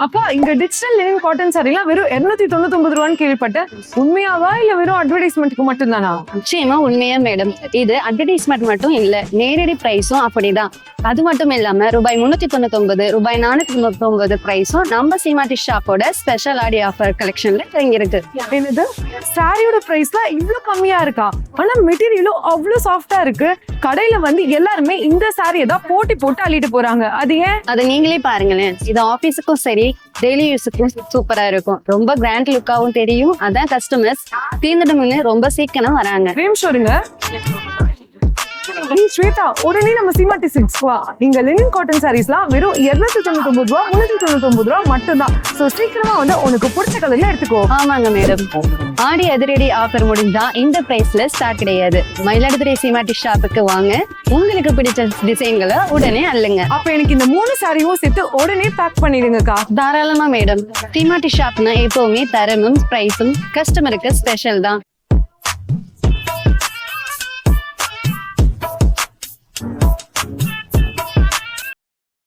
அப்பா இங்க digital linen cotton சாரிலாம் வெறும் 299 ரூபான்னு கேள்விப்பட்டேன். உண்மையாவா இல்ல வெறும் அட்வர்டைஸ்மெண்ட்க்கு மட்டும் தானா? நிச்சயமா உண்மையா மேடம். இது அட்வர்டைஸ்மெண்ட் மட்டும் இல்ல, நேரடி பிரைஸும் அப்படிதான். அது மட்டும் இல்லாம ரூபாய் 399, ரூபாய் 499 பிரைஸும் நம்ம சீமாட்டி ஷாப்போட ஸ்பெஷல் ஆடி ஆஃபர் கலெக்ஷன்ல இறங்கியிருக்கு. என்னது சாரியோட பிரைஸ்லாம் இவ்ளோ கம்மியா இருக்கா? ஆனா மெட்டீரியலும் அவ்வளவு சாஃப்டா இருக்கு. கடையில வந்து எல்லாருமே இந்த சாரியை தான் போட்டி போட்டு அள்ளிட்டு போறாங்க. அது ஏன்? அதை நீங்களே பாருங்களேன். இது ஆபீஸுக்கும் சரி, டெய்லி யூஸுக்கும் சூப்பரா இருக்கும். ரொம்ப கிராண்ட் லுக்காவும் தெரியும். அதான் கஸ்டமர்ஸ் தீர்ந்துடும்னு ரொம்ப சீக்கிரம் வராங்க. ஷோருங்க. ஸ்வேதா, உடனே நம்ம சீமாட்டி சில்க்ஸ் வா. இங்க லினன் காட்டன் சாரீஸ்லாம் வெறும் 299 ரூபா 399 ரூபா மட்டும்தான். சோ சீக்கிரமா வந்து உனக்கு பிடிச்ச கலர்ல எடுத்துக்கோ. ஆமாங்க மேடம். ஆடி அதிரடி ஆஃபர் முடிஞ்சா இந்த பிரைஸ்ல ஸ்டார்ட் கிடையாது. மயிலாடுதுறை சீமாட்டி ஷாப்புக்கு வாங்க, உங்களுக்கு பிடிச்ச டிசைன்களை உடனே அல்லுங்க. அப்ப எனக்கு இந்த 3 சாரியும் சேர்த்து உடனே பேக் பண்ணிடுங்கக்கா. தாராளமா மேடம். சீமாட்டி ஷாப்னா எப்பவுமே தரமும் பிரைஸும் கஸ்டமருக்கு ஸ்பெஷல் தான்.